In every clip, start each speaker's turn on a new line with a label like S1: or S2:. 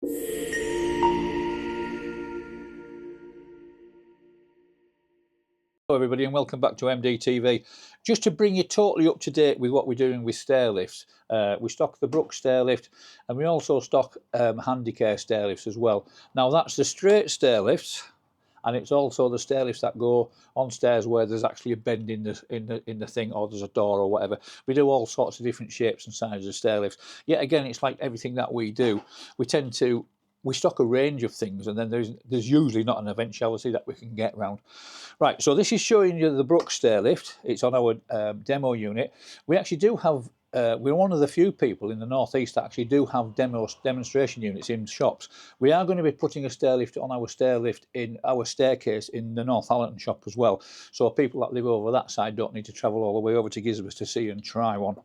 S1: Hello everybody and welcome back to MDTV. Just to bring you totally up to date with what we're doing with stairlifts. We stock the Brooks stairlift and we also stock Handicare stairlifts as well. Now that's the straight stairlifts, and it's also the stairlifts that go on stairs where there's actually a bend in the thing, or there's a door or whatever. We do all sorts of different shapes and sizes of stairlifts. Yet again, it's like everything that we do. We stock a range of things, and then there's usually not an eventuality that we can get round. Right, so this is showing you the Brooks stairlift. It's on our demo unit. We actually do have, we're one of the few people in the northeast that actually do have demonstration units in shops. We are going to be putting a stairlift on our staircase in the Northallerton shop as well. So people that live over that side don't need to travel all the way over to Guisborough to see and try one.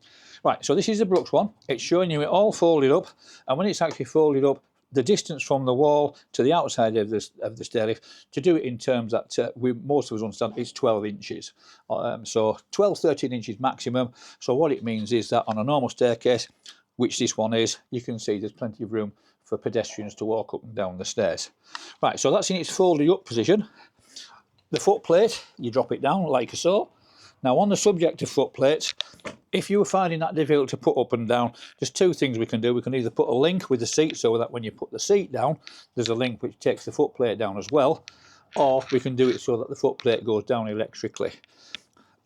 S1: Right, so this is the Brooks one. It's showing you it all folded up, and when it's actually folded up, the distance from the wall to the outside of the stairlift, to do it in terms that most of us understand, it's 12 inches. So 12, 13 inches maximum. So what it means is that on a normal staircase, which this one is, you can see there's plenty of room for pedestrians to walk up and down the stairs. Right, so that's in its folded up position. The foot plate, you drop it down like so. Now on the subject of foot plates, if you were finding that difficult to put up and down, there's two things we can do. We can either put a link with the seat so that when you put the seat down, there's a link which takes the foot plate down as well, or we can do it so that the foot plate goes down electrically.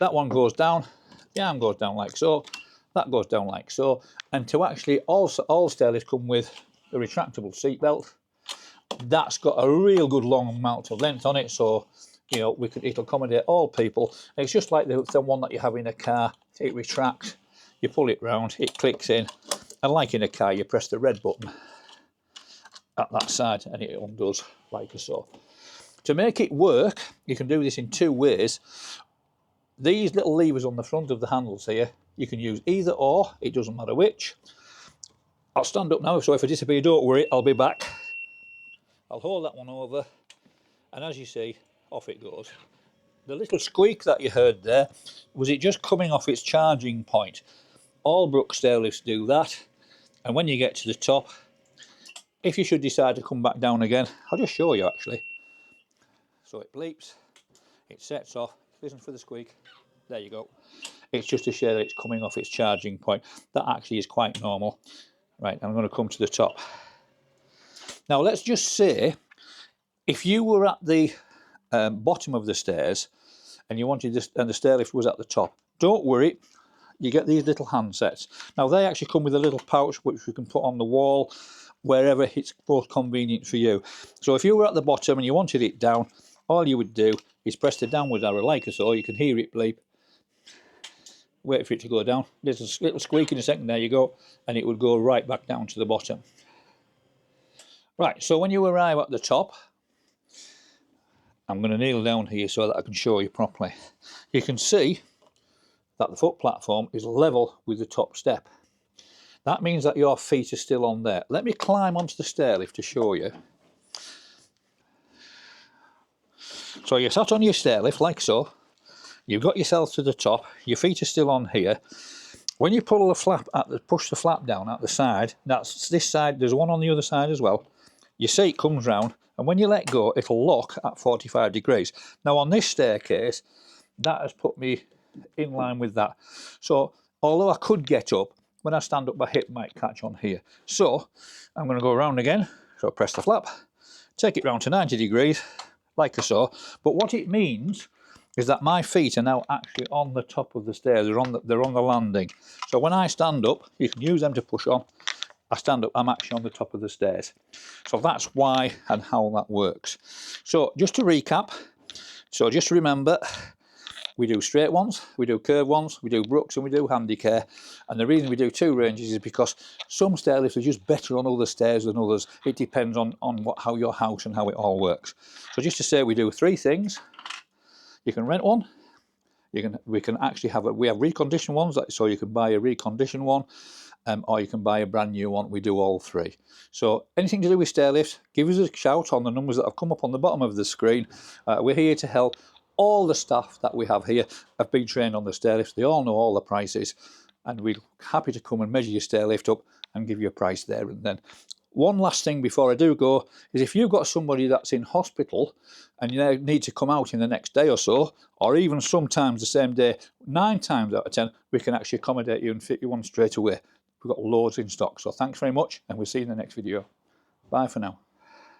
S1: That one goes down, the arm goes down like so, that goes down like so, and to actually all stairlifts come with a retractable seat belt. That's got a real good long amount of length on it, so you know, it'll accommodate all people. It's just like the one that you have in a car. It retracts, you pull it round, it clicks in, and like in a car, you press the red button at that side and it undoes like so. To make it work, you can do this in two ways. These little levers on the front of the handles here, you can use either or, it doesn't matter which. I'll stand up now, so if I disappear, don't worry, I'll be back. I'll hold that one over, and as you see, off it goes. The little squeak that you heard there, was it just coming off its charging point? All Brooks stairlifts do that, and when you get to the top, if you should decide to come back down again, I'll just show you actually. So it bleeps, it sets off, listen for the squeak, there you go. It's just to show that it's coming off its charging point. That actually is quite normal. Right, I'm going to come to the top. Now let's just say, if you were at the bottom of the stairs and you wanted this, and the stairlift was at the top, don't worry, you get these little handsets. Now they actually come with a little pouch which you can put on the wall wherever it's most convenient for you. So if you were at the bottom and you wanted it down, all you would do is press the downward arrow like so. You can hear it bleep, wait for it to go down, there's a little squeak in a second, there you go, and it would go right back down to the bottom. Right, so when you arrive at the top, I'm going to kneel down here so that I can show you properly. You can see that the foot platform is level with the top step. That means that your feet are still on there. Let me climb onto the stairlift to show you. So you're sat on your stairlift like so. You've got yourself to the top. Your feet are still on here. When you pull the flap push the flap down at the side, that's this side, there's one on the other side as well. Your seat comes round, and when you let go, it'll lock at 45 degrees. Now on this staircase, that has put me in line with that. So although I could get up, when I stand up, my hip might catch on here. So I'm going to go around again. So press the flap, take it round to 90 degrees, like so. But what it means is that my feet are now actually on the top of the stairs. They're on the landing. So when I stand up, you can use them to push on. I stand up, I'm actually on the top of the stairs. So that's why and how that works. So just to recap, so just remember, we do straight ones, we do curved ones, we do Brooks, and we do Handicare. And the reason we do two ranges is because some stairlifts are just better on other stairs than others. It depends on how your house and how it all works. So just to say, we do three things. You can rent one. We can actually have we have reconditioned ones, so you can buy a reconditioned one. Or you can buy a brand new one. We do all three. So anything to do with stairlifts, give us a shout on the numbers that have come up on the bottom of the screen. We're here to help. All the staff that we have here have been trained on the stairlifts. They all know all the prices, and we're happy to come and measure your stairlift up and give you a price there and then. One last thing before I do go is, if you've got somebody that's in hospital and you need to come out in the next day or so, or even sometimes the same day, 9 times out of 10 we can actually accommodate you and fit you one straight away. We've got loads in stock. So thanks very much, and we'll see you in the next video. Bye for now.